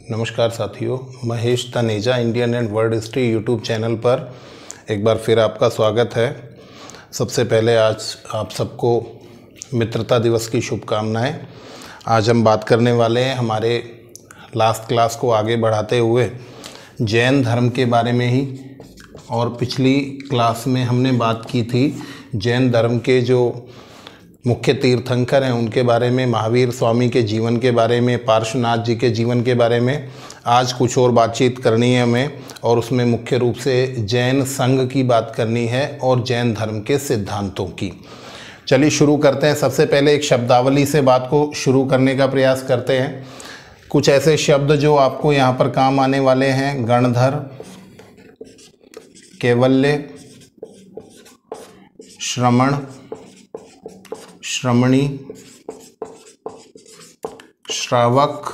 नमस्कार साथियों, Mahesh Taneja Indian and world history YouTube channel पर एक बार फिर आपका स्वागत है। सबसे पहले आज आप सबको मित्रता दिवस की शुभकामनाएं। आज हम बात करने वाले हैं हमारे लास्ट क्लास को आगे बढ़ाते हुए जैन धर्म के बारे में ही। और पिछली क्लास में हमने बात की थी जैन धर्म के जो मुख्य तीर्थंकर हैं उनके बारे में, महावीर स्वामी के जीवन के बारे में, पार्श्वनाथ जी के जीवन के बारे में। आज कुछ और बातचीत करनी है हमें, और उसमें मुख्य रूप से जैन संघ की बात करनी है और जैन धर्म के सिद्धांतों की। चलिए शुरू करते हैं। सबसे पहले एक शब्दावली से बात को शुरू करने का प्रयास करते हैं। कुछ ऐसे शब्द जो आपको यहाँ पर काम आने वाले हैं: गणधर, कैवल्य, श्रमण, श्रमणी, श्रावक,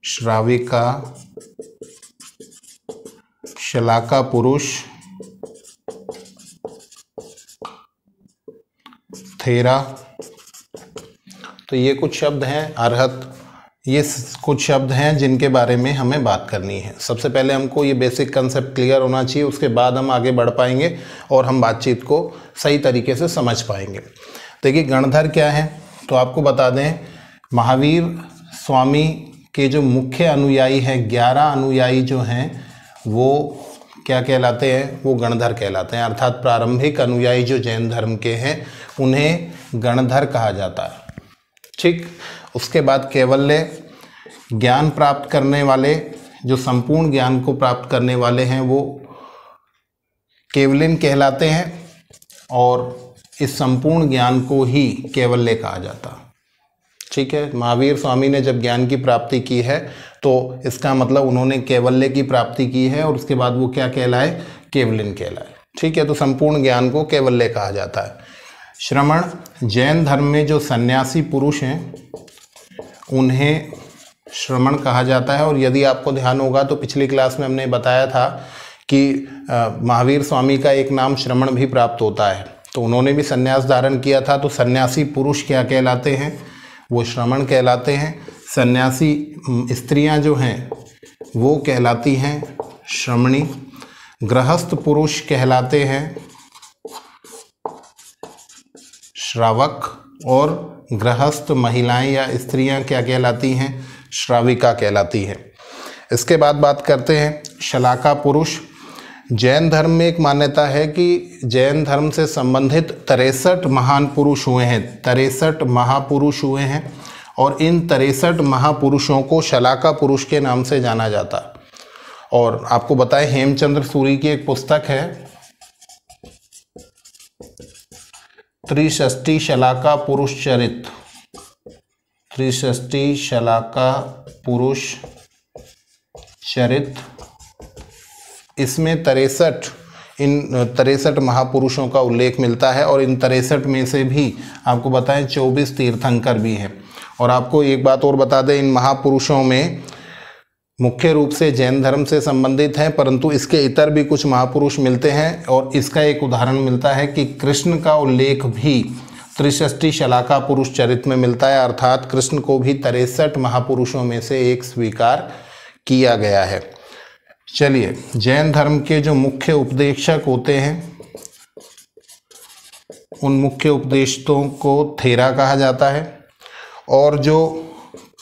श्राविका, शलाका पुरुष, थेरा। तो ये कुछ शब्द हैं। अर्हत, ये कुछ शब्द हैं जिनके बारे में हमें बात करनी है। सबसे पहले हमको ये बेसिक कंसेप्ट क्लियर होना चाहिए, उसके बाद हम आगे बढ़ पाएंगे और हम बातचीत को सही तरीके से समझ पाएंगे। देखिए, गणधर क्या है तो आपको बता दें, महावीर स्वामी के जो मुख्य अनुयायी हैं, 11 अनुयायी जो हैं वो क्या कहलाते हैं? वो गणधर कहलाते हैं। अर्थात प्रारंभिक अनुयायी जो जैन धर्म के हैं उन्हें गणधर कहा जाता है। ठीक। उसके बाद कैवल्य, ज्ञान प्राप्त करने वाले, जो संपूर्ण ज्ञान को प्राप्त करने वाले हैं वो केवलिन कहलाते हैं, और इस संपूर्ण ज्ञान को ही कैवल्य कहा जाता। ठीक है। महावीर स्वामी ने जब ज्ञान की प्राप्ति की है तो इसका मतलब उन्होंने कैवल्य की प्राप्ति की है, और उसके बाद वो क्या कहलाए? केवलिन कहलाए। ठीक है। तो संपूर्ण ज्ञान को कैवल्य कहा जाता है। श्रमण, जैन धर्म में जो सन्यासी पुरुष हैं उन्हें श्रमण कहा जाता है। और यदि आपको ध्यान होगा तो पिछली क्लास में हमने बताया था कि महावीर स्वामी का एक नाम श्रमण भी प्राप्त होता है, तो उन्होंने भी सन्यास धारण किया था। तो सन्यासी पुरुष क्या कहलाते हैं? वो श्रमण कहलाते हैं। सन्यासी स्त्रियां जो हैं वो कहलाती हैं श्रमणी। गृहस्थ पुरुष कहलाते हैं श्रावक, और गृहस्थ महिलाएं या स्त्रियां क्या कहलाती हैं? श्राविका कहलाती हैं। इसके बाद बात करते हैं शलाका पुरुष। जैन धर्म में एक मान्यता है कि जैन धर्म से संबंधित 63 महान पुरुष हुए हैं, 63 महापुरुष हुए हैं, और इन 63 महापुरुषों को शलाका पुरुष के नाम से जाना जाता। और आपको बताएं, हेमचंद्र सूरी की एक पुस्तक है त्रिषष्टि शलाका पुरुष चरित, त्रिषष्टि शलाका पुरुष चरित। इसमें 63 महापुरुषों का उल्लेख मिलता है, और इन 63 में से भी आपको बताएं 24 तीर्थंकर भी हैं। और आपको एक बात और बता दें, इन महापुरुषों में मुख्य रूप से जैन धर्म से संबंधित हैं, परंतु इसके इतर भी कुछ महापुरुष मिलते हैं। और इसका एक उदाहरण मिलता है कि कृष्ण का उल्लेख भी त्रिषष्टि शलाका पुरुष चरित में मिलता है। अर्थात कृष्ण को भी 63 महापुरुषों में से एक स्वीकार किया गया है। चलिए, जैन धर्म के जो मुख्य उपदेशक होते हैं उन मुख्य उपदेशकों को थेरा कहा जाता है। और जो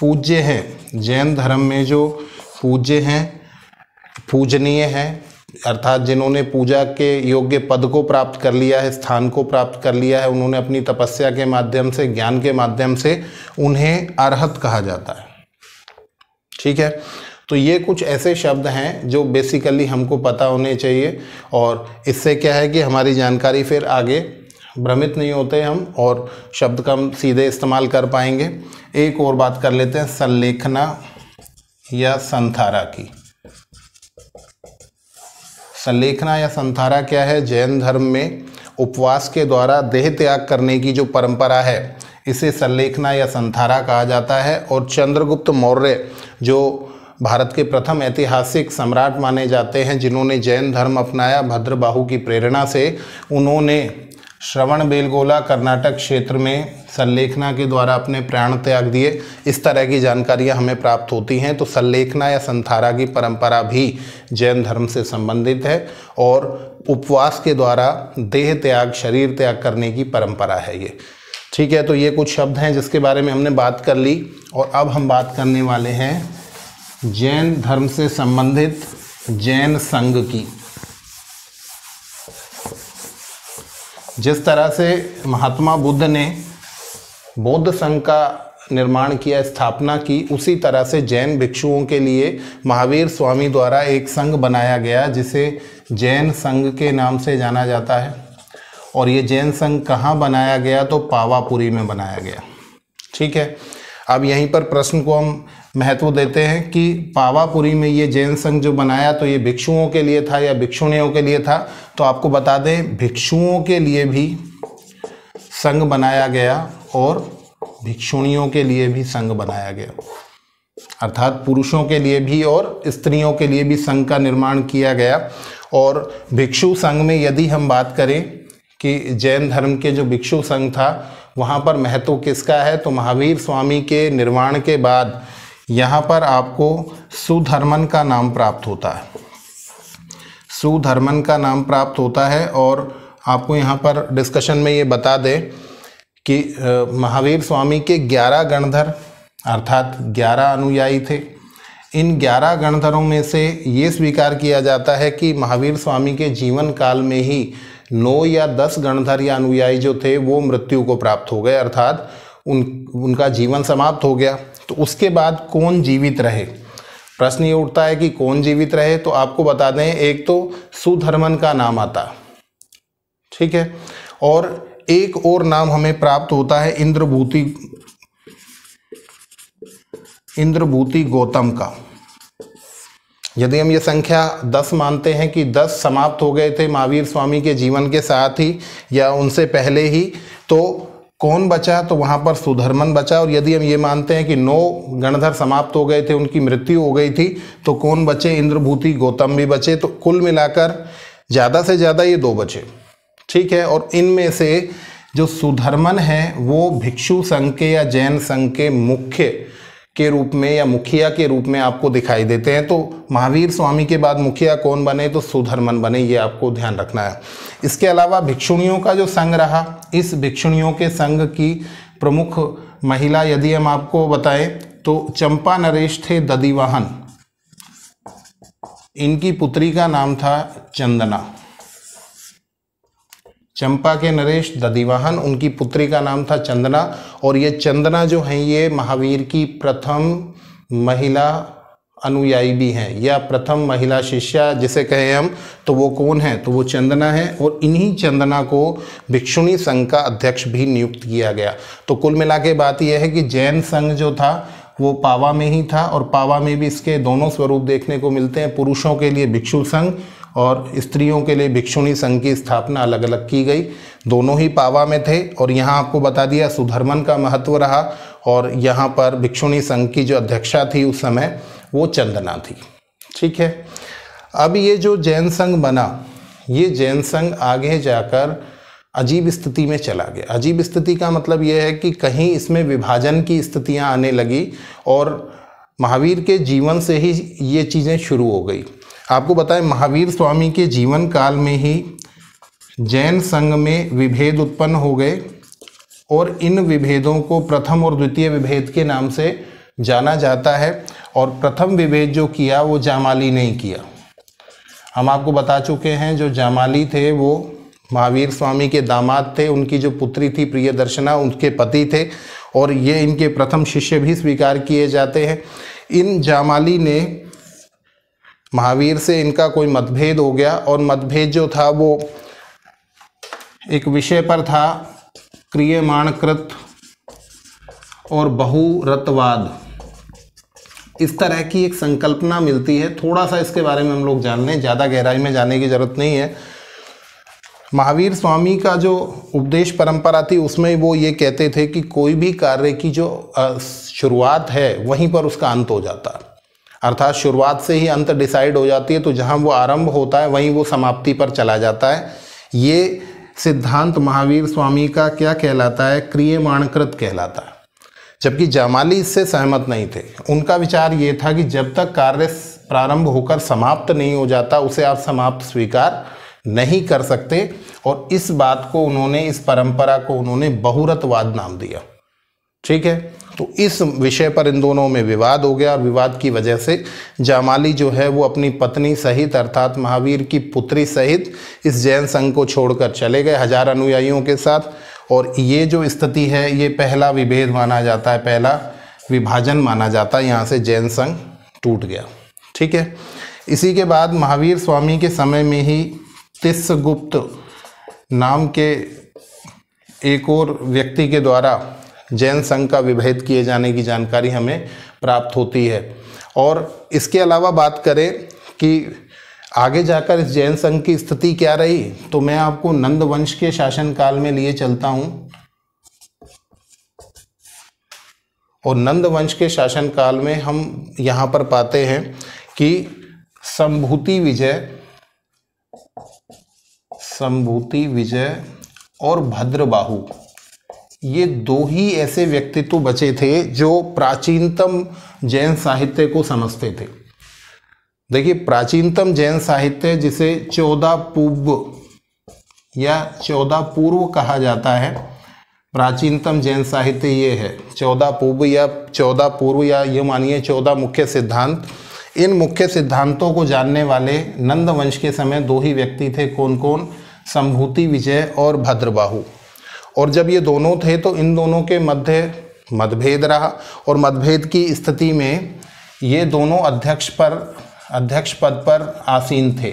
पूज्य हैं, जैन धर्म में जो पूज्य हैं, पूजनीय हैं, अर्थात जिन्होंने पूजा के योग्य पद को प्राप्त कर लिया है, स्थान को प्राप्त कर लिया है, उन्होंने अपनी तपस्या के माध्यम से, ज्ञान के माध्यम से, उन्हें अर्हत कहा जाता है। ठीक है। तो ये कुछ ऐसे शब्द हैं जो बेसिकली हमको पता होने चाहिए, और इससे क्या है कि हमारी जानकारी फिर आगे भ्रमित नहीं होते हम, और शब्द का हम सीधे इस्तेमाल कर पाएंगे। एक और बात कर लेते हैं संलेखना या संथारा की। संलेखना या संथारा क्या है? जैन धर्म में उपवास के द्वारा देह त्याग करने की जो परंपरा है इसे संलेखना या संथारा कहा जाता है। और चंद्रगुप्त मौर्य जो भारत के प्रथम ऐतिहासिक सम्राट माने जाते हैं, जिन्होंने जैन धर्म अपनाया भद्रबाहु की प्रेरणा से, उन्होंने श्रवणबेलगोला कर्नाटक क्षेत्र में सल्लेखना के द्वारा अपने प्राण त्याग दिए। इस तरह की जानकारियां हमें प्राप्त होती हैं। तो सल्लेखना या संथारा की परंपरा भी जैन धर्म से संबंधित है और उपवास के द्वारा देह त्याग, शरीर त्याग करने की परंपरा है ये। ठीक है, तो ये कुछ शब्द हैं जिसके बारे में हमने बात कर ली। और अब हम बात करने वाले हैं जैन धर्म से संबंधित जैन संघ की। जिस तरह से महात्मा बुद्ध ने बौद्ध संघ का निर्माण किया, स्थापना की, उसी तरह से जैन भिक्षुओं के लिए महावीर स्वामी द्वारा एक संघ बनाया गया जिसे जैन संघ के नाम से जाना जाता है। और ये जैन संघ कहाँ बनाया गया? तो पावापुरी में बनाया गया। ठीक है, अब यहीं पर प्रश्न को हम महत्व देते हैं कि पावापुरी में ये जैन संघ जो बनाया तो ये भिक्षुओं के लिए था या भिक्षुणियों के लिए था? तो आपको बता दें, भिक्षुओं के लिए भी संघ बनाया गया और भिक्षुणियों के लिए भी संघ बनाया गया, अर्थात पुरुषों के लिए भी और स्त्रियों के लिए भी संघ का निर्माण किया गया। और भिक्षु संघ में यदि हम बात करें कि जैन धर्म के जो भिक्षु संघ था वहाँ पर महत्व किसका है? तो महावीर स्वामी के निर्माण के बाद यहाँ पर आपको सुधर्मन का नाम प्राप्त होता है। सुधर्मन का नाम प्राप्त होता है। और आपको यहाँ पर डिस्कशन में ये बता दें कि महावीर स्वामी के 11 गणधर अर्थात 11 अनुयायी थे। इन 11 गणधरों में से ये स्वीकार किया जाता है कि महावीर स्वामी के जीवन काल में ही 9 या 10 गणधर या अनुयायी जो थे वो मृत्यु को प्राप्त हो गए, अर्थात उनका जीवन समाप्त हो गया। तो उसके बाद कौन जीवित रहे? प्रश्न ये उठता है कि कौन जीवित रहे। तो आपको बता दें, एक तो सुधर्मन का नाम आता, ठीक है, और एक और नाम हमें प्राप्त होता है इंद्रभूति गौतम का। यदि हम ये संख्या 10 मानते हैं कि 10 समाप्त हो गए थे महावीर स्वामी के जीवन के साथ ही या उनसे पहले ही, तो कौन बचा? तो वहाँ पर सुधर्मन बचा। और यदि हम ये मानते हैं कि 9 गणधर समाप्त हो गए थे, उनकी मृत्यु हो गई थी, तो कौन बचे? इंद्रभूति गौतम भी बचे। तो कुल मिलाकर ज़्यादा से ज़्यादा ये 2 बचे। ठीक है, और इनमें से जो सुधर्मन है वो भिक्षु संघ के या जैन संघ के मुख्य के रूप में या मुखिया के रूप में आपको दिखाई देते हैं। तो महावीर स्वामी के बाद मुखिया कौन बने? तो सुधर्मन बने, ये आपको ध्यान रखना है। इसके अलावा भिक्षुणियों का जो संघ रहा, इस भिक्षुणियों के संघ की प्रमुख महिला यदि हम आपको बताएं तो चंपा नरेश थे दधिवाहन। इनकी पुत्री का नाम था चंदना। चंपा के नरेश दधिवाहन, उनकी पुत्री का नाम था चंदना। और ये चंदना जो हैं ये महावीर की प्रथम महिला अनुयायी भी हैं या प्रथम महिला शिष्या जिसे कहें हम, तो वो कौन है? तो वो चंदना है। और इन्हीं चंदना को भिक्षुणी संघ का अध्यक्ष भी नियुक्त किया गया। तो कुल मिला के बात यह है कि जैन संघ जो था वो पावा में ही था और पावा में भी इसके दोनों स्वरूप देखने को मिलते हैं। पुरुषों के लिए भिक्षु संघ और स्त्रियों के लिए भिक्षुणी संघ की स्थापना अलग अलग की गई। दोनों ही पावा में थे। और यहाँ आपको बता दिया सुधर्मन का महत्व रहा और यहाँ पर भिक्षुणी संघ की जो अध्यक्षा थी उस समय वो चंदना थी। ठीक है, अब ये जो जैन संघ बना, ये जैन संघ आगे जाकर अजीब स्थिति में चला गया। अजीब स्थिति का मतलब ये है कि कहीं इसमें विभाजन की स्थितियाँ आने लगी और महावीर के जीवन से ही ये चीज़ें शुरू हो गई। आपको बताएं, महावीर स्वामी के जीवन काल में ही जैन संघ में विभेद उत्पन्न हो गए और इन विभेदों को प्रथम और द्वितीय विभेद के नाम से जाना जाता है। और प्रथम विभेद जो किया वो जामाली ने ही किया। हम आपको बता चुके हैं जो जामाली थे वो महावीर स्वामी के दामाद थे, उनकी जो पुत्री थी प्रियदर्शना उनके पति थे और ये इनके प्रथम शिष्य भी स्वीकार किए जाते हैं। इन जामाली ने महावीर से इनका कोई मतभेद हो गया और मतभेद जो था वो एक विषय पर था, क्रियमाणकृत और बहुरतवाद, इस तरह की एक संकल्पना मिलती है। थोड़ा सा इसके बारे में हम लोग जान लें, ज़्यादा गहराई में जाने की ज़रूरत नहीं है। महावीर स्वामी का जो उपदेश परंपरा थी उसमें वो ये कहते थे कि कोई भी कार्य की जो शुरुआत है वहीं पर उसका अंत हो जाता है, अर्थात शुरुआत से ही अंत डिसाइड हो जाती है। तो जहाँ वो आरंभ होता है वहीं वो समाप्ति पर चला जाता है। ये सिद्धांत महावीर स्वामी का क्या कहलाता है? क्रियमाणकृत कहलाता है। जबकि जामाली इससे सहमत नहीं थे। उनका विचार ये था कि जब तक कार्य प्रारंभ होकर समाप्त नहीं हो जाता उसे आप समाप्त स्वीकार नहीं कर सकते, और इस बात को उन्होंने, इस परंपरा को उन्होंने बहुरतवाद नाम दिया। ठीक है, तो इस विषय पर इन दोनों में विवाद हो गया, और विवाद की वजह से जामाली जो है वो अपनी पत्नी सहित अर्थात महावीर की पुत्री सहित इस जैन संघ को छोड़कर चले गए 1000 अनुयायियों के साथ। और ये जो स्थिति है ये पहला विभेद माना जाता है, पहला विभाजन माना जाता है। यहाँ से जैन संघ टूट गया। ठीक है, इसी के बाद महावीर स्वामी के समय में ही तिस्सगुप्त नाम के एक और व्यक्ति के द्वारा जैन संघ का विभेद किए जाने की जानकारी हमें प्राप्त होती है। और इसके अलावा बात करें कि आगे जाकर इस जैन संघ की स्थिति क्या रही, तो मैं आपको नंद वंश के शासनकाल में लिए चलता हूं। और नंद वंश के शासनकाल में हम यहाँ पर पाते हैं कि संभूति विजय और भद्रबाहु, ये दो ही ऐसे व्यक्तित्व बचे थे जो प्राचीनतम जैन साहित्य को समझते थे। देखिए, प्राचीनतम जैन साहित्य जिसे 14 पूर्व या 14 पूर्व कहा जाता है, प्राचीनतम जैन साहित्य ये है। 14 पूर्व या 14 पूर्व या ये मानिए 14 मुख्य सिद्धांत। इन मुख्य सिद्धांतों को जानने वाले नंद वंश के समय दो ही व्यक्ति थे। कौन कौन? संभूति विजय और भद्रबाहु। और जब ये दोनों थे तो इन दोनों के मध्य मतभेद रहा, और मतभेद की स्थिति में ये दोनों अध्यक्ष पद पर आसीन थे।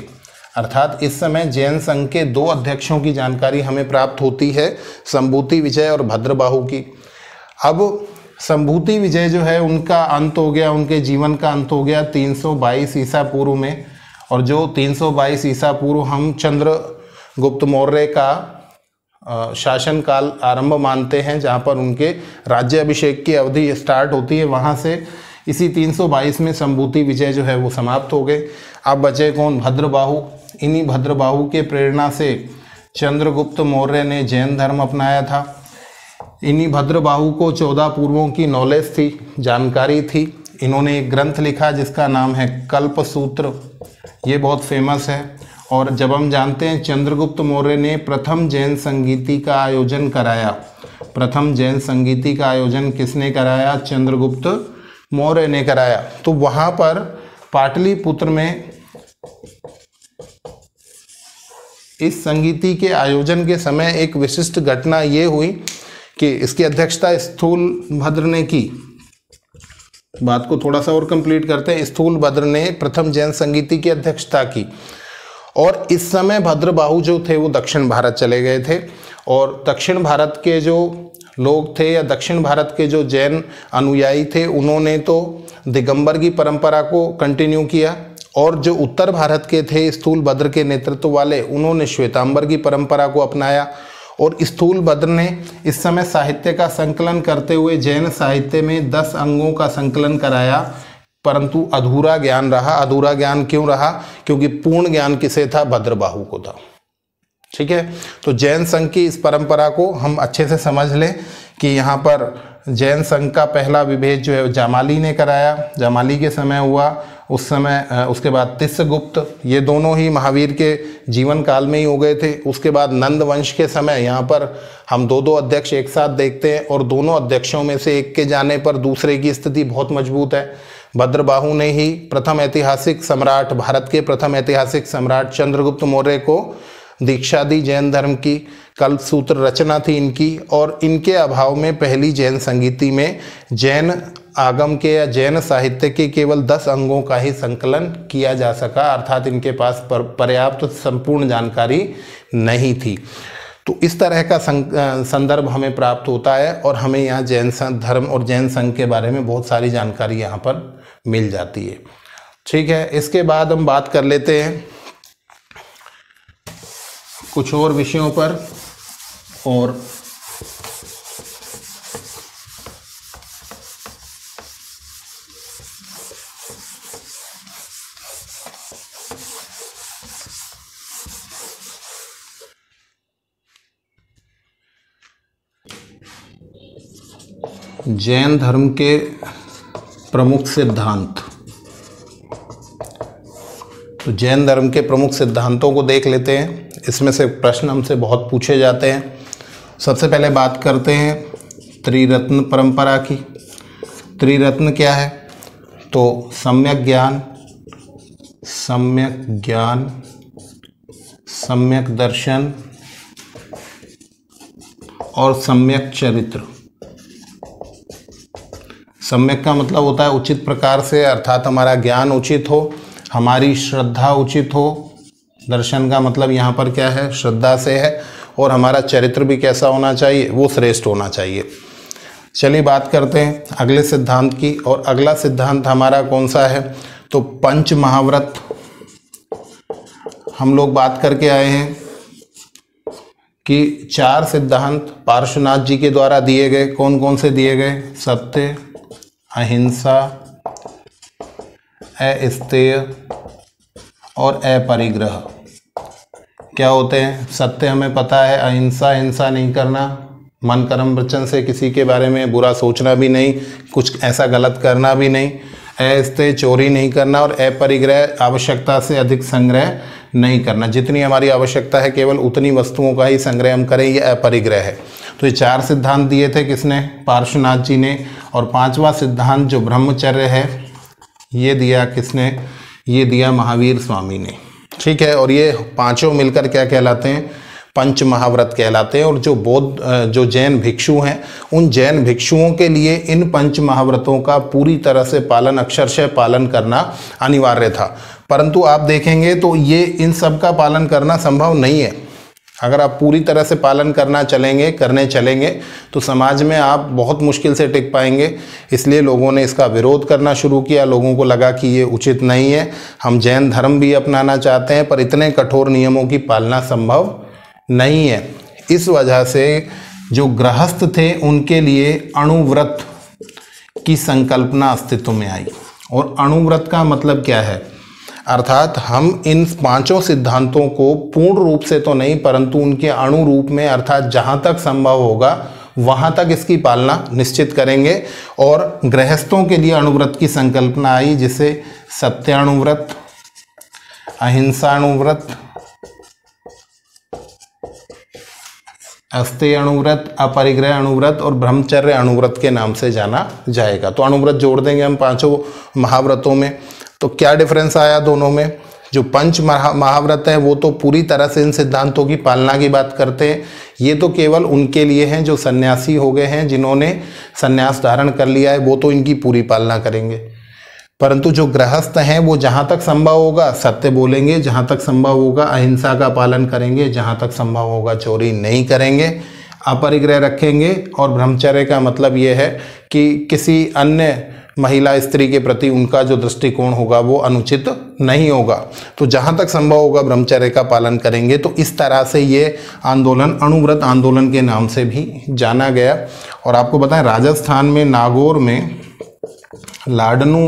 अर्थात इस समय जैन संघ के 2 अध्यक्षों की जानकारी हमें प्राप्त होती है, संभूति विजय और भद्रबाहु की। अब संभूति विजय जो है उनका अंत हो गया, उनके जीवन का अंत हो गया 322 ईसा पूर्व में। और जो 322 ईसा पूर्व हम चंद्रगुप्त मौर्य का शासनकाल आरंभ मानते हैं, जहाँ पर उनके राज्याभिषेक की अवधि स्टार्ट होती है, वहाँ से इसी 322 में संभूति विजय जो है वो समाप्त हो गए। अब बचे कौन? भद्रबाहु। इन्हीं भद्रबाहु के प्रेरणा से चंद्रगुप्त मौर्य ने जैन धर्म अपनाया था। इन्हीं भद्रबाहु को 14 पूर्वों की नॉलेज थी, जानकारी थी। इन्होंने एक ग्रंथ लिखा जिसका नाम है कल्पसूत्र, ये बहुत फेमस है। और जब हम जानते हैं चंद्रगुप्त मौर्य ने प्रथम जैन संगीति का आयोजन कराया, प्रथम जैन संगीति का आयोजन किसने कराया? चंद्रगुप्त मौर्य ने कराया। तो वहाँ पर पाटलिपुत्र में इस संगीति के आयोजन के समय एक विशिष्ट घटना ये हुई कि इसकी अध्यक्षता स्थूलभद्र ने की। बात को थोड़ा सा और कंप्लीट करते हैं। स्थूलभद्र ने प्रथम जैन संगीति की अध्यक्षता की, और इस समय भद्रबाहु जो थे वो दक्षिण भारत चले गए थे। और दक्षिण भारत के जो लोग थे या दक्षिण भारत के जो जैन अनुयायी थे उन्होंने तो दिगंबर की परंपरा को कंटिन्यू किया, और जो उत्तर भारत के थे स्थूलभद्र के नेतृत्व वाले, उन्होंने श्वेतांबर की परंपरा को अपनाया। और स्थूलभद्र ने इस समय साहित्य का संकलन करते हुए जैन साहित्य में 10 अंगों का संकलन कराया, परंतु अधूरा ज्ञान रहा। अधूरा ज्ञान क्यों रहा? क्योंकि पूर्ण ज्ञान किसे था? भद्रबाहु को था। ठीक है, तो जैन संघ की इस परंपरा को हम अच्छे से समझ लें कि यहाँ पर जैन संघ का पहला विभेद जो है जामाली ने कराया, जामाली के समय हुआ। उस समय उसके बाद तिस्सगुप्त, ये दोनों ही महावीर के जीवन काल में ही हो गए थे। उसके बाद नंद वंश के समय यहाँ पर हम 2 अध्यक्ष एक साथ देखते हैं, और दोनों अध्यक्षों में से एक के जाने पर दूसरे की स्थिति बहुत मजबूत है। भद्रबाहु ने ही प्रथम ऐतिहासिक सम्राट, भारत के प्रथम ऐतिहासिक सम्राट चंद्रगुप्त मौर्य को दीक्षा दी जैन धर्म की। कल्पसूत्र रचना थी इनकी, और इनके अभाव में पहली जैन संगीति में जैन आगम के या जैन साहित्य के केवल 10 अंगों का ही संकलन किया जा सका, अर्थात इनके पास पर्याप्त संपूर्ण जानकारी नहीं थी। तो इस तरह का संदर्भ हमें प्राप्त होता है, और हमें यहाँ जैन धर्म और जैन संघ के बारे में बहुत सारी जानकारी यहाँ पर मिल जाती है। ठीक है, इसके बाद हम बात कर लेते हैं कुछ और विषयों पर। और जैन धर्म के प्रमुख सिद्धांत। तो जैन धर्म के प्रमुख सिद्धांतों को देख लेते हैं। इसमें से प्रश्न हमसे बहुत पूछे जाते हैं। सबसे पहले बात करते हैं त्रिरत्न परंपरा की। त्रिरत्न क्या है? तो सम्यक ज्ञान, सम्यक दर्शन और सम्यक चरित्र। सम्यक का मतलब होता है उचित प्रकार से, अर्थात हमारा ज्ञान उचित हो, हमारी श्रद्धा उचित हो। दर्शन का मतलब यहाँ पर क्या है? श्रद्धा से है। और हमारा चरित्र भी कैसा होना चाहिए? वो श्रेष्ठ होना चाहिए। चलिए बात करते हैं अगले सिद्धांत की। और अगला सिद्धांत हमारा कौन सा है? तो पंच महाव्रत। हम लोग बात करके आए हैं कि 4 सिद्धांत पार्श्वनाथ जी के द्वारा दिए गए। कौन कौन से दिए गए? सत्य, अहिंसा, अस्तेय और अपरिग्रह। क्या होते हैं? सत्य हमें पता है, अहिंसा, हिंसा नहीं करना, मन कर्म वचन से किसी के बारे में बुरा सोचना भी नहीं, कुछ ऐसा गलत करना भी नहीं, अस्तेय चोरी नहीं करना, और अपरिग्रह आवश्यकता से अधिक संग्रह नहीं करना। जितनी हमारी आवश्यकता है केवल उतनी वस्तुओं का ही संग्रह हम करें, ये अपरिग्रह है। तो ये 4 सिद्धांत दिए थे किसने? पार्श्वनाथ जी ने। और 5वां सिद्धांत जो ब्रह्मचर्य है ये दिया किसने? ये दिया महावीर स्वामी ने। ठीक है। और ये 5 मिलकर क्या कहलाते हैं? पंच महाव्रत कहलाते हैं। और जो जैन भिक्षु हैं, उन जैन भिक्षुओं के लिए इन पंच महाव्रतों का पूरी तरह से पालन, अक्षरशः पालन करना अनिवार्य था। परंतु आप देखेंगे तो ये इन सब का पालन करना संभव नहीं है। अगर आप पूरी तरह से पालन करने चलेंगे तो समाज में आप बहुत मुश्किल से टिक पाएंगे। इसलिए लोगों ने इसका विरोध करना शुरू किया। लोगों को लगा कि ये उचित नहीं है। हम जैन धर्म भी अपनाना चाहते हैं पर इतने कठोर नियमों की पालना संभव नहीं है। इस वजह से जो गृहस्थ थे उनके लिए अणुव्रत की संकल्पना अस्तित्व में आई। और अणुव्रत का मतलब क्या है? अर्थात हम इन 5 सिद्धांतों को पूर्ण रूप से तो नहीं परंतु उनके अणु रूप में, अर्थात जहाँ तक संभव होगा वहाँ तक इसकी पालना निश्चित करेंगे। और गृहस्थों के लिए अणुव्रत की संकल्पना आई, जिसे सत्याणुव्रत, अहिंसाणुव्रत, अस्तेय अणुव्रत, अपरिग्रह अणुव्रत और ब्रह्मचर्य अणुव्रत के नाम से जाना जाएगा। तो अणुव्रत जोड़ देंगे हम 5 महाव्रतों में। तो क्या डिफरेंस आया दोनों में? जो पंच महाव्रत है वो तो पूरी तरह से इन सिद्धांतों की पालना की बात करते हैं। ये तो केवल उनके लिए हैं जो सन्यासी हो गए हैं, जिन्होंने सन्यास धारण कर लिया है, वो तो इनकी पूरी पालना करेंगे। परंतु जो गृहस्थ हैं वो जहाँ तक संभव होगा सत्य बोलेंगे, जहाँ तक संभव होगा अहिंसा का पालन करेंगे, जहाँ तक संभव होगा चोरी नहीं करेंगे, अपरिग्रह रखेंगे। और ब्रह्मचर्य का मतलब ये है कि किसी अन्य महिला स्त्री के प्रति उनका जो दृष्टिकोण होगा वो अनुचित नहीं होगा। तो जहाँ तक संभव होगा ब्रह्मचर्य का पालन करेंगे। तो इस तरह से ये आंदोलन अणुव्रत आंदोलन के नाम से भी जाना गया। और आपको बताएं राजस्थान में नागौर में लाडनू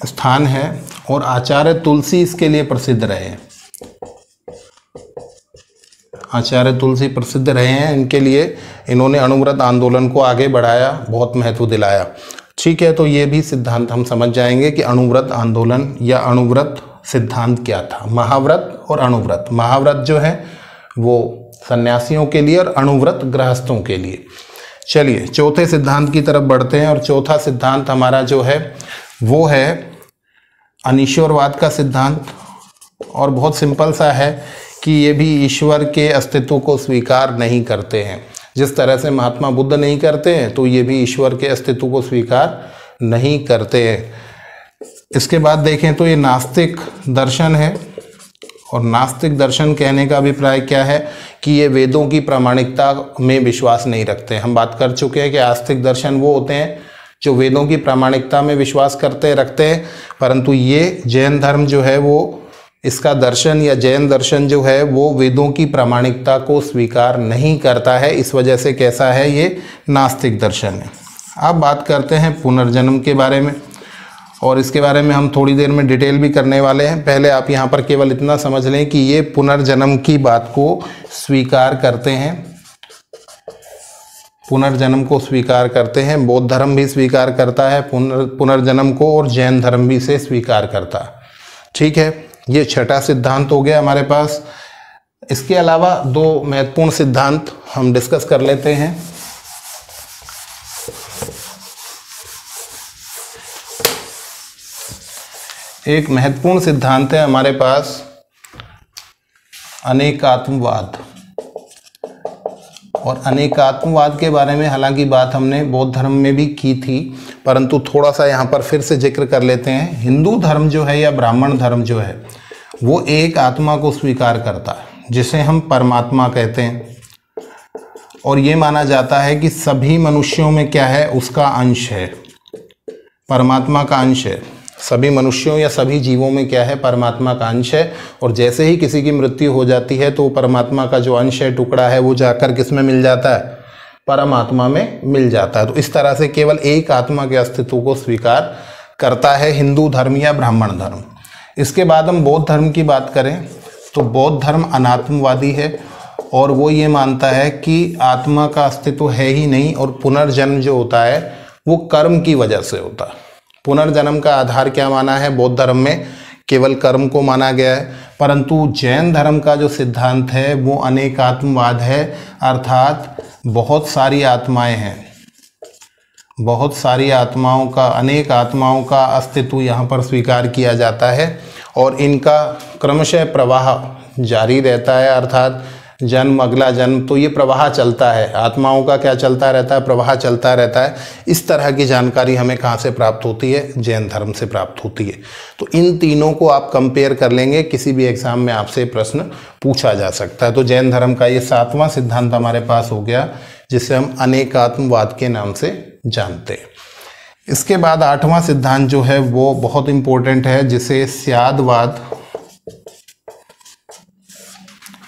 स्थान है और आचार्य तुलसी इसके लिए प्रसिद्ध रहे हैं। आचार्य तुलसी प्रसिद्ध रहे हैं इनके लिए। इन्होंने अणुव्रत आंदोलन को आगे बढ़ाया, बहुत महत्व दिलाया। ठीक है। तो ये भी सिद्धांत हम समझ जाएंगे कि अणुव्रत आंदोलन या अणुव्रत सिद्धांत क्या था। महाव्रत और अणुव्रत। महाव्रत जो है वो सन्यासियों के लिए और अणुव्रत गृहस्थों के लिए। चलिए चौथे सिद्धांत की तरफ बढ़ते हैं। और चौथा सिद्धांत हमारा जो है वो है अनीश्वरवाद का सिद्धांत। और बहुत सिंपल सा है कि ये भी ईश्वर के अस्तित्व को स्वीकार नहीं करते हैं। जिस तरह से महात्मा बुद्ध नहीं करते हैं तो ये भी ईश्वर के अस्तित्व को स्वीकार नहीं करते हैं। इसके बाद देखें तो ये नास्तिक दर्शन है। और नास्तिक दर्शन कहने का अभिप्राय क्या है कि ये वेदों की प्रामाणिकता में विश्वास नहीं रखते। हम बात कर चुके हैं कि आस्तिक दर्शन वो होते हैं जो वेदों की प्रामाणिकता में विश्वास रखते हैं। परंतु ये जैन धर्म जो है वो इसका दर्शन या जैन दर्शन जो है वो वेदों की प्रामाणिकता को स्वीकार नहीं करता है। इस वजह से कैसा है? ये नास्तिक दर्शन है। अब बात करते हैं पुनर्जन्म के बारे में। और इसके बारे में हम थोड़ी देर में डिटेल भी करने वाले हैं। पहले आप यहाँ पर केवल इतना समझ लें कि ये पुनर्जन्म की बात को स्वीकार करते हैं। पुनर्जन्म को स्वीकार करते हैं। बौद्ध धर्म भी स्वीकार करता है पुनर्जन्म को, और जैन धर्म भी इसे स्वीकार करता है। ठीक है, ये छठा सिद्धांत हो गया हमारे पास। इसके अलावा दो महत्वपूर्ण सिद्धांत हम डिस्कस कर लेते हैं। एक महत्वपूर्ण सिद्धांत है हमारे पास अनेकात्मवाद। और अनेकात्मवाद के बारे में हालांकि बात हमने बौद्ध धर्म में भी की थी, परंतु थोड़ा सा यहाँ पर फिर से जिक्र कर लेते हैं। हिंदू धर्म जो है या ब्राह्मण धर्म जो है वो एक आत्मा को स्वीकार करता है जिसे हम परमात्मा कहते हैं, और ये माना जाता है कि सभी मनुष्यों में क्या है, उसका अंश है, परमात्मा का अंश है। सभी मनुष्यों या सभी जीवों में क्या है, परमात्मा का अंश है। और जैसे ही किसी की मृत्यु हो जाती है तो परमात्मा का जो अंश है, टुकड़ा है, वो जाकर किस में मिल जाता है, परमात्मा में मिल जाता है। तो इस तरह से केवल एक आत्मा के अस्तित्व को स्वीकार करता है हिंदू धर्म या ब्राह्मण धर्म। इसके बाद हम बौद्ध धर्म की बात करें तो बौद्ध धर्म अनात्मवादी है, और वो ये मानता है कि आत्मा का अस्तित्व है ही नहीं, और पुनर्जन्म जो होता है वो कर्म की वजह से होता है। पुनर्जन्म का आधार क्या माना है बौद्ध धर्म में, केवल कर्म को माना गया है। परंतु जैन धर्म का जो सिद्धांत है वो अनेकात्मवाद है, अर्थात बहुत सारी आत्माएं हैं, बहुत सारी आत्माओं का, अनेक आत्माओं का अस्तित्व यहाँ पर स्वीकार किया जाता है, और इनका क्रमशः प्रवाह जारी रहता है, अर्थात जन्म अगला जन्म, तो ये प्रवाह चलता है, आत्माओं का क्या चलता रहता है, प्रवाह चलता रहता है। इस तरह की जानकारी हमें कहाँ से प्राप्त होती है, जैन धर्म से प्राप्त होती है। तो इन तीनों को आप कंपेयर कर लेंगे, किसी भी एग्जाम में आपसे प्रश्न पूछा जा सकता है। तो जैन धर्म का ये 7वां सिद्धांत हमारे पास हो गया, जिसे हम अनेकात्मवाद के नाम से जानते हैं। इसके बाद 8वां सिद्धांत जो है वो बहुत इंपॉर्टेंट है, जिसे स्यादवाद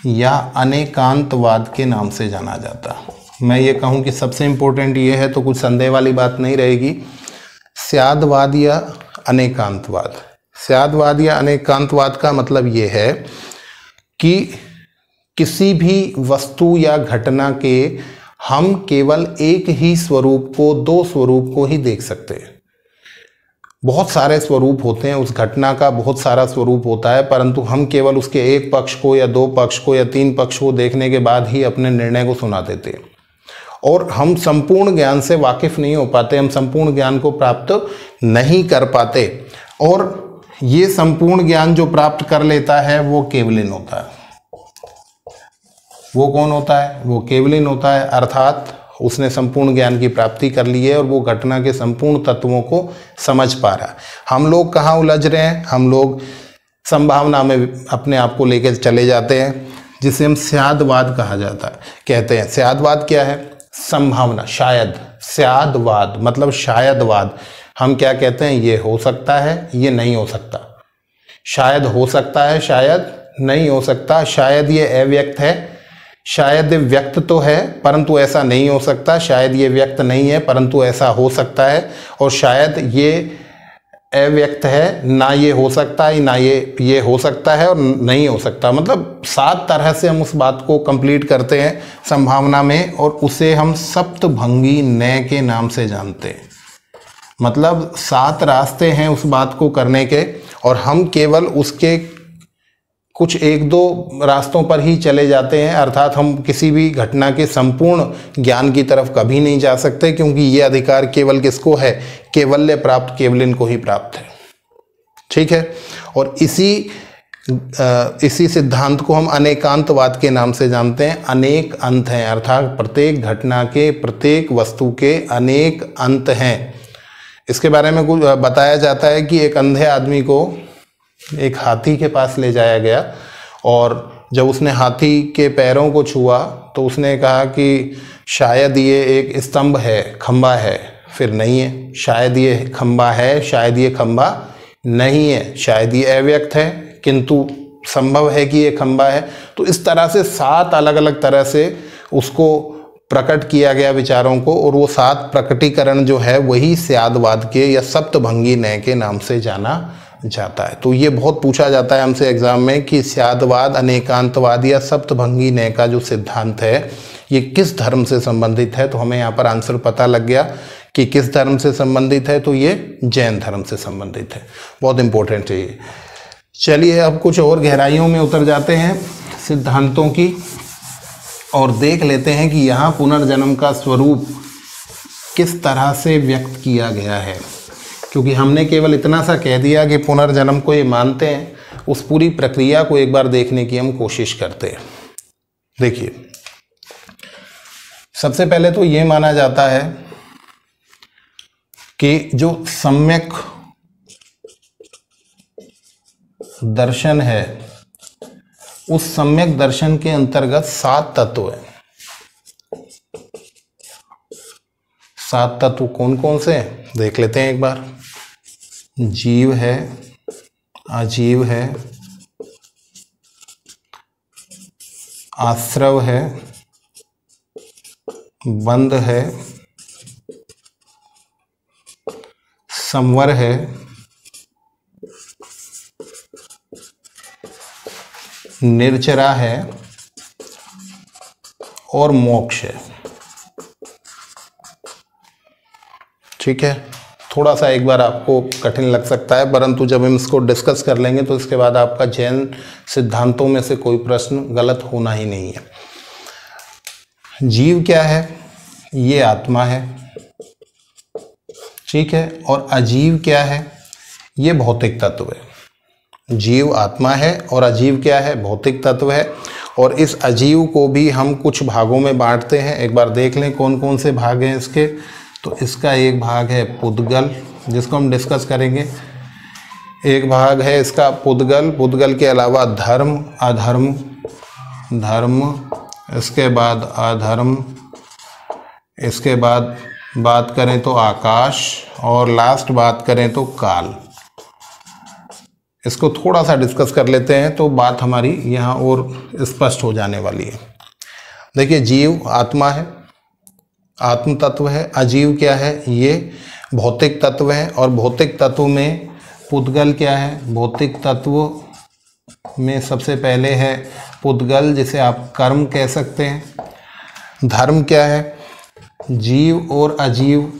या अनेकांतवाद के नाम से जाना जाता है। मैं ये कहूँ कि सबसे इम्पोर्टेंट ये है तो कुछ संदेह वाली बात नहीं रहेगी। स्यादवाद या अनेकांतवाद, स्यादवाद या अनेकांतवाद का मतलब ये है कि किसी भी वस्तु या घटना के हम केवल एक ही स्वरूप को, दो स्वरूप को ही देख सकते हैं। बहुत सारे स्वरूप होते हैं, उस घटना का बहुत सारा स्वरूप होता है, परंतु हम केवल उसके एक पक्ष को या दो पक्ष को या तीन पक्ष को देखने के बाद ही अपने निर्णय को सुना देते हैं, और हम संपूर्ण ज्ञान से वाकिफ नहीं हो पाते, हम संपूर्ण ज्ञान को प्राप्त नहीं कर पाते। और ये संपूर्ण ज्ञान जो प्राप्त कर लेता है वो केवलिन होता है। वो कौन होता है, वो केवलिन होता है, अर्थात उसने संपूर्ण ज्ञान की प्राप्ति कर ली है और वो घटना के संपूर्ण तत्वों को समझ पा रहा है। हम लोग कहाँ उलझ रहे हैं, हम लोग संभावना में अपने आप को लेकर चले जाते हैं, जिसे हम स्यादवाद कहा जाता है, कहते हैं। स्यादवाद क्या है, संभावना, शायद। स्यादवाद मतलब शायदवाद। हम क्या कहते हैं, ये हो सकता है, ये नहीं हो सकता, शायद हो सकता है, शायद नहीं हो सकता, शायद ये अव्यक्त है, शायद व्यक्त तो है परंतु ऐसा नहीं हो सकता, शायद ये व्यक्त नहीं है परंतु ऐसा हो सकता है, और शायद ये अव्यक्त है, ना ये हो सकता है ना ये हो सकता है और नहीं हो सकता। मतलब 7 तरह से हम उस बात को कंप्लीट करते हैं संभावना में, और उसे हम सप्तभंगी नय के नाम से जानते हैं। मतलब 7 रास्ते हैं उस बात को करने के, और हम केवल उसके कुछ 1-2 रास्तों पर ही चले जाते हैं, अर्थात हम किसी भी घटना के संपूर्ण ज्ञान की तरफ कभी नहीं जा सकते, क्योंकि ये अधिकार केवल किसको है, केवल्य प्राप्त केवलिन को ही प्राप्त है। ठीक है, और इसी सिद्धांत को हम अनेकांतवाद के नाम से जानते हैं। अनेक अंत हैं, अर्थात प्रत्येक घटना के, प्रत्येक वस्तु के अनेक अंत हैं। इसके बारे में कुछ बताया जाता है कि एक अंधे आदमी को एक हाथी के पास ले जाया गया, और जब उसने हाथी के पैरों को छुआ तो उसने कहा कि शायद ये एक स्तंभ है, खंबा है, फिर नहीं है, शायद ये खंबा है, शायद ये खंबा नहीं है, शायद ये अव्यक्त है किंतु संभव है कि ये खंबा है। तो इस तरह से 7 अलग अलग तरह से उसको प्रकट किया गया विचारों को, और वो 7 प्रकटीकरण जो है वही स्यादवाद के या सप्तभंगी न्याय के नाम से जाना जाता है। तो ये बहुत पूछा जाता है हमसे एग्जाम में कि स्यादवाद, अनेकांतवाद या सप्तभंगी न्याय का जो सिद्धांत है ये किस धर्म से संबंधित है। तो हमें यहाँ पर आंसर पता लग गया कि किस धर्म से संबंधित है, तो ये जैन धर्म से संबंधित है। बहुत इंपॉर्टेंट है ये। चलिए अब कुछ और गहराइयों में उतर जाते हैं सिद्धांतों की और देख लेते हैं कि यहाँ पुनर्जन्म का स्वरूप किस तरह से व्यक्त किया गया है। क्योंकि हमने केवल इतना सा कह दिया कि पुनर्जन्म को ये मानते हैं, उस पूरी प्रक्रिया को एक बार देखने की हम कोशिश करते हैं। देखिए, सबसे पहले तो ये माना जाता है कि जो सम्यक दर्शन है उस सम्यक दर्शन के अंतर्गत 7 तत्व हैं। 7 तत्व कौन कौन से हैं देख लेते हैं एक बार। जीव है, अजीव है, आश्रव है, बंध है, संवर है, निर्जरा है और मोक्ष है। ठीक है, थोड़ा सा एक बार आपको कठिन लग सकता है, परंतु जब हम इसको डिस्कस कर लेंगे तो इसके बाद आपका जैन सिद्धांतों में से कोई प्रश्न गलत होना ही नहीं है। जीव क्या है? ये आत्मा है। ठीक है, और अजीव क्या है? ये भौतिक तत्व है। जीव आत्मा है और अजीव क्या है? भौतिक तत्व है। और इस अजीव को भी हम कुछ भागों में बांटते हैं। एक बार देख लें कौन कौन से भाग हैं इसके। तो इसका एक भाग है पुद्गल, जिसको हम डिस्कस करेंगे। एक भाग है इसका पुद्गल। पुद्गल के अलावा धर्म, अधर्म, धर्म, इसके बाद अधर्म, इसके बाद बात करें तो आकाश, और लास्ट बात करें तो काल। इसको थोड़ा सा डिस्कस कर लेते हैं तो बात हमारी यहाँ और स्पष्ट हो जाने वाली है। देखिए, जीव आत्मा है, आत्म तत्व है। अजीव क्या है? ये भौतिक तत्व है। और भौतिक तत्व में पुद्गल क्या है? भौतिक तत्व में सबसे पहले है पुद्गल, जिसे आप कर्म कह सकते हैं। धर्म क्या है? जीव और अजीव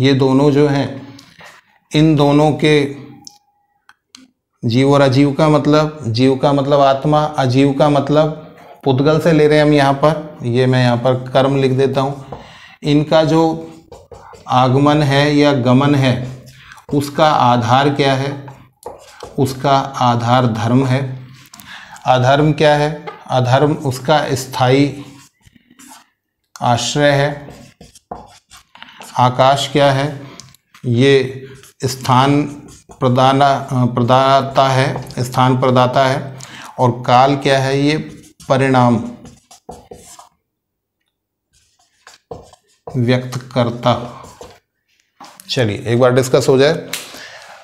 ये दोनों जो हैं, इन दोनों के, जीव और अजीव का मतलब, जीव का मतलब आत्मा, अजीव का मतलब पुद्गल से ले रहे हैं हम यहाँ पर। ये मैं यहाँ पर कर्म लिख देता हूँ। इनका जो आगमन है या गमन है उसका आधार क्या है? उसका आधार धर्म है। अधर्म क्या है? अधर्म उसका स्थायी आश्रय है। आकाश क्या है? ये स्थान प्रदाता है, स्थान प्रदाता है। और काल क्या है? ये परिणाम व्यक्त करता। चलिए एक बार डिस्कस हो जाए।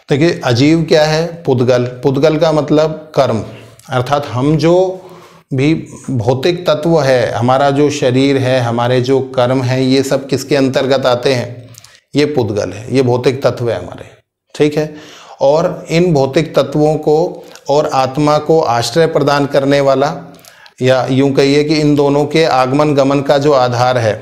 देखिए, अजीव क्या है? पुद्गल। पुद्गल का मतलब कर्म, अर्थात हम जो भी भौतिक तत्व है, हमारा जो शरीर है, हमारे जो कर्म है, ये सब किसके अंतर्गत आते हैं? ये पुद्गल है, ये भौतिक तत्व है हमारे। ठीक है, और इन भौतिक तत्वों को और आत्मा को आश्रय प्रदान करने वाला, या यूं कहिए कि इन दोनों के आगमन गमन का जो आधार है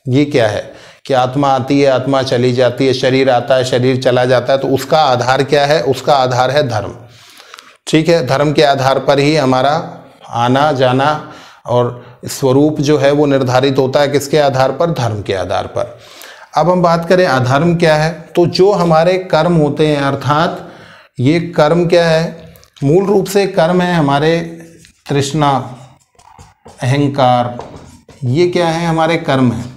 ये क्या है? कि आत्मा आती है, आत्मा चली जाती है, शरीर आता है, शरीर चला जाता है। तो उसका आधार क्या है? उसका आधार है धर्म। ठीक है, धर्म के आधार पर ही हमारा आना जाना और स्वरूप जो है वो निर्धारित होता है। किसके आधार पर? धर्म के आधार पर। अब हम बात करें अधर्म क्या है, तो जो हमारे कर्म होते हैं, अर्थात ये कर्म क्या है? मूल रूप से कर्म है हमारे तृष्णा, अहंकार, ये क्या है? हमारे कर्म हैं।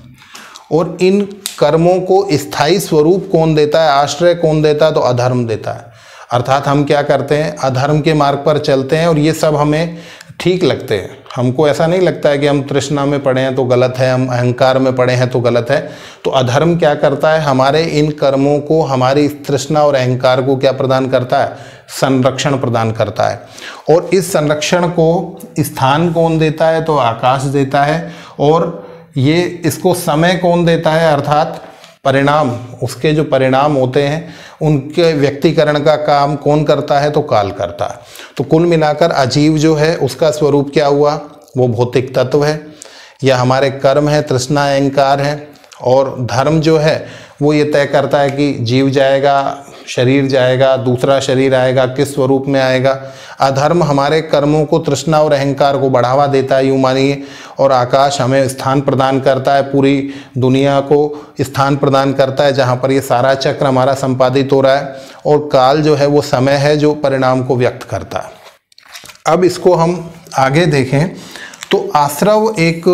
और इन कर्मों को स्थायी स्वरूप कौन देता है? आश्रय कौन देता है? तो अधर्म देता है। अर्थात हम क्या करते हैं? अधर्म के मार्ग पर चलते हैं और ये सब हमें ठीक लगते हैं, हमको ऐसा नहीं लगता है कि हम तृष्णा में पड़े हैं तो गलत है, हम अहंकार में पड़े हैं तो गलत है। तो अधर्म क्या करता है, हमारे इन कर्मों को, हमारी तृष्णा और अहंकार को क्या प्रदान करता है, संरक्षण प्रदान करता है। और इस संरक्षण को स्थान कौन देता है, तो आकाश देता है। और ये इसको समय कौन देता है, अर्थात परिणाम, उसके जो परिणाम होते हैं उनके व्यक्तीकरण का काम कौन करता है, तो काल करता है। तो कुल मिलाकर अजीव जो है उसका स्वरूप क्या हुआ, वो भौतिक तत्व है या हमारे कर्म है, तृष्णा अहंकार है। और धर्म जो है वो ये तय करता है कि जीव जाएगा, शरीर जाएगा, दूसरा शरीर आएगा, किस स्वरूप में आएगा। अधर्म हमारे कर्मों को, तृष्णा और अहंकार को बढ़ावा देता है, यूँ मानिए। और आकाश हमें स्थान प्रदान करता है, पूरी दुनिया को स्थान प्रदान करता है जहाँ पर ये सारा चक्र हमारा संपादित हो रहा है। और काल जो है वो समय है जो परिणाम को व्यक्त करता है। अब इसको हम आगे देखें तो आश्रव एक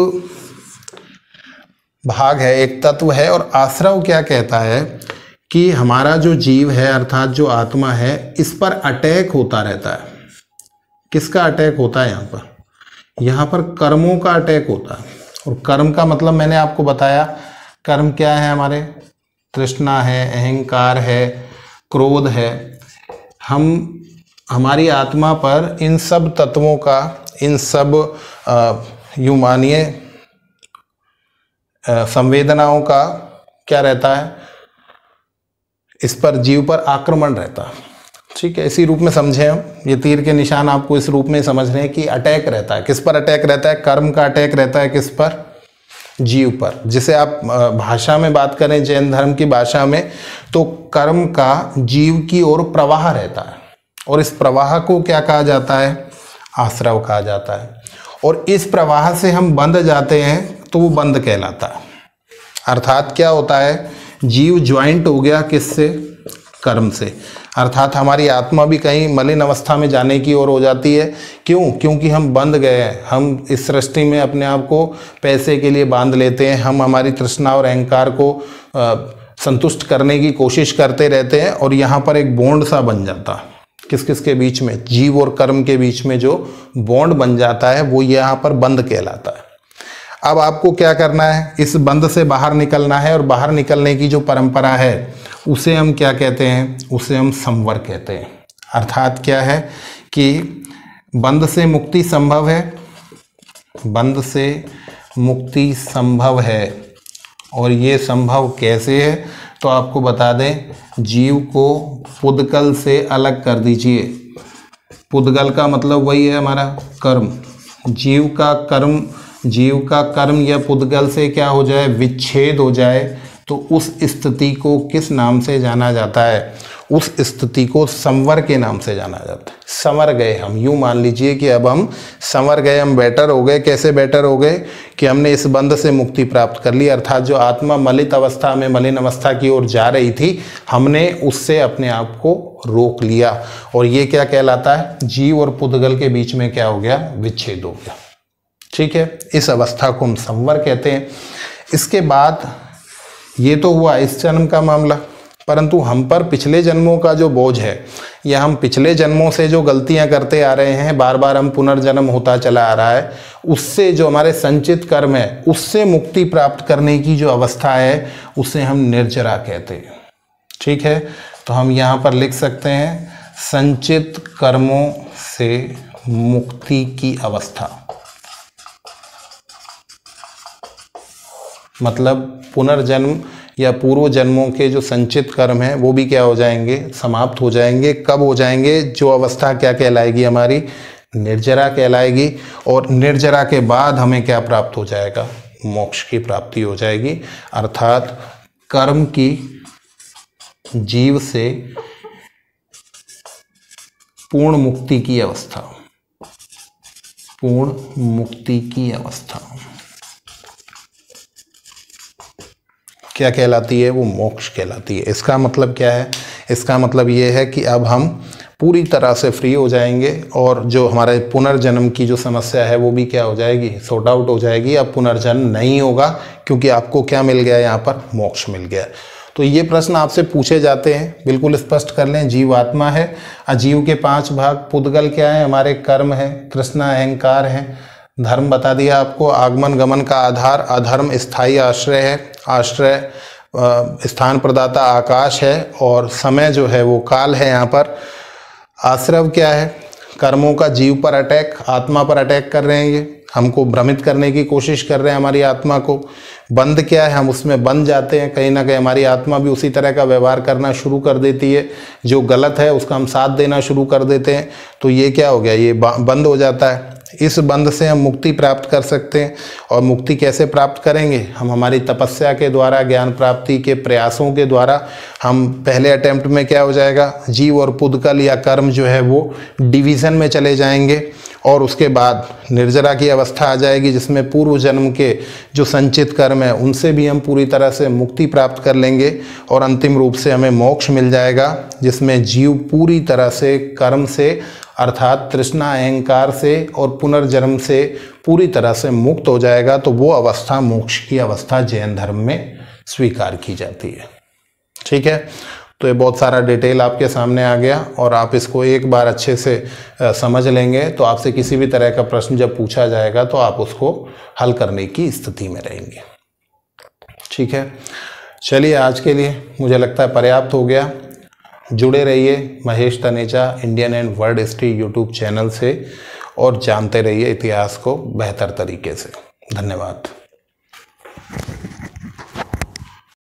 भाग है, एक तत्व है। और आश्रव क्या कहता है कि हमारा जो जीव है अर्थात जो आत्मा है, इस पर अटैक होता रहता है। किसका अटैक होता है यहाँ पर, यहाँ पर कर्मों का अटैक होता है। और कर्म का मतलब मैंने आपको बताया, कर्म क्या है, हमारे तृष्णा है, अहंकार है, क्रोध है। हमारी आत्मा पर इन सब तत्वों का, इन सब यूँ मानिए संवेदनाओं का क्या रहता है, इस पर, जीव पर आक्रमण रहता है। ठीक है, इसी रूप में समझें हम, ये तीर के निशान आपको इस रूप में समझ रहे हैं कि अटैक रहता है। किस पर अटैक रहता है, कर्म का अटैक रहता है, किस पर, जीव पर। जिसे आप भाषा में बात करें, जैन धर्म की भाषा में, तो कर्म का जीव की ओर प्रवाह रहता है। और इस प्रवाह को क्या कहा जाता है, आश्रव कहा जाता है। और इस प्रवाह से हम बंध जाते हैं तो वो बंध कहलाता है। अर्थात क्या होता है, जीव ज्वाइंट हो गया किससे, कर्म से। अर्थात हमारी आत्मा भी कहीं मलिन अवस्था में जाने की ओर हो जाती है। क्यों, क्योंकि हम बंध गए हैं। हम इस सृष्टि में अपने आप को पैसे के लिए बांध लेते हैं, हम हमारी तृष्णा और अहंकार को संतुष्ट करने की कोशिश करते रहते हैं। और यहाँ पर एक बॉन्ड सा बन जाता है, किस किस के बीच में, जीव और कर्म के बीच में जो बॉन्ड बन जाता है वो यहाँ पर बंध कहलाता है। अब आपको क्या करना है, इस बंध से बाहर निकलना है। और बाहर निकलने की जो परंपरा है उसे हम क्या कहते हैं, उसे हम संवर कहते हैं। अर्थात क्या है कि बंध से मुक्ति संभव है, बंध से मुक्ति संभव है। और ये संभव कैसे है, तो आपको बता दें, जीव को पुद्गल से अलग कर दीजिए। पुद्गल का मतलब वही है हमारा कर्म। जीव का कर्म या पुद्गल से क्या हो जाए, विच्छेद हो जाए, तो उस स्थिति को किस नाम से जाना जाता है, उस स्थिति को संवर के नाम से जाना जाता है। संवर गए हम, यूँ मान लीजिए कि अब हम संवर गए, हम बेटर हो गए। कैसे बेटर हो गए, कि हमने इस बंध से मुक्ति प्राप्त कर ली। अर्थात जो आत्मा मलित अवस्था में, मलिन अवस्था की ओर जा रही थी, हमने उससे अपने आप को रोक लिया। और ये क्या कहलाता है, जीव और पुद्गल के बीच में क्या हो गया, विच्छेद हो गया। ठीक है, इस अवस्था को हम संवर कहते हैं। इसके बाद ये तो हुआ इस जन्म का मामला, परंतु हम पर पिछले जन्मों का जो बोझ है, या हम पिछले जन्मों से जो गलतियां करते आ रहे हैं, बार बार हम पुनर्जन्म होता चला आ रहा है, उससे जो हमारे संचित कर्म है, उससे मुक्ति प्राप्त करने की जो अवस्था है, उसे हम निर्जरा कहते हैं। ठीक है, तो हम यहाँ पर लिख सकते हैं, संचित कर्मों से मुक्ति की अवस्था, मतलब पुनर्जन्म या पूर्व जन्मों के जो संचित कर्म हैं वो भी क्या हो जाएंगे, समाप्त हो जाएंगे। कब हो जाएंगे, जो अवस्था क्या कहलाएगी, हमारी निर्जरा कहलाएगी। और निर्जरा के बाद हमें क्या प्राप्त हो जाएगा, मोक्ष की प्राप्ति हो जाएगी। अर्थात कर्म की जीव से पूर्ण मुक्ति की अवस्था, पूर्ण मुक्ति की अवस्था क्या कहलाती है, वो मोक्ष कहलाती है। इसका मतलब क्या है, इसका मतलब ये है कि अब हम पूरी तरह से फ्री हो जाएंगे और जो हमारे पुनर्जन्म की जो समस्या है वो भी क्या हो जाएगी, सॉर्ट आउट हो जाएगी। अब पुनर्जन्म नहीं होगा, क्योंकि आपको क्या मिल गया, यहाँ पर मोक्ष मिल गया। तो ये प्रश्न आपसे पूछे जाते हैं, बिल्कुल स्पष्ट कर लें। जीव आत्मा है, अजीव के 5 भाग, पुद्गल क्या है, हमारे कर्म है, तृष्णा अहंकार है, धर्म बता दिया आपको, आगमन गमन का आधार अधर्म स्थायी आश्रय है, आश्रय स्थान प्रदाता आकाश है, और समय जो है वो काल है। यहाँ पर आश्रव क्या है? कर्मों का जीव पर अटैक, आत्मा पर अटैक कर रहे हैं, ये हमको भ्रमित करने की कोशिश कर रहे हैं हमारी आत्मा को। बंध क्या है? हम उसमें बंध जाते हैं, कहीं ना कहीं हमारी आत्मा भी उसी तरह का व्यवहार करना शुरू कर देती है, जो गलत है उसका हम साथ देना शुरू कर देते हैं। तो ये क्या हो गया? ये बंद हो जाता है। इस बंध से हम मुक्ति प्राप्त कर सकते हैं। और मुक्ति कैसे प्राप्त करेंगे? हम हमारी तपस्या के द्वारा, ज्ञान प्राप्ति के प्रयासों के द्वारा। हम पहले अटेम्प्ट में क्या हो जाएगा? जीव और पुद्गल या कर्म जो है वो डिवीज़न में चले जाएंगे, और उसके बाद निर्जरा की अवस्था आ जाएगी, जिसमें पूर्व जन्म के जो संचित कर्म है उनसे भी हम पूरी तरह से मुक्ति प्राप्त कर लेंगे, और अंतिम रूप से हमें मोक्ष मिल जाएगा, जिसमें जीव पूरी तरह से कर्म से अर्थात तृष्णा अहंकार से और पुनर्जन्म से पूरी तरह से मुक्त हो जाएगा। तो वो अवस्था मोक्ष की अवस्था जैन धर्म में स्वीकार की जाती है। ठीक है, तो ये बहुत सारा डिटेल आपके सामने आ गया, और आप इसको एक बार अच्छे से समझ लेंगे तो आपसे किसी भी तरह का प्रश्न जब पूछा जाएगा तो आप उसको हल करने की स्थिति में रहेंगे। ठीक है, चलिए आज के लिए मुझे लगता है पर्याप्त हो गया। जुड़े रहिए Mahesh Taneja Indian and world history YouTube channel से, और जानते रहिए इतिहास को बेहतर तरीके से। धन्यवाद।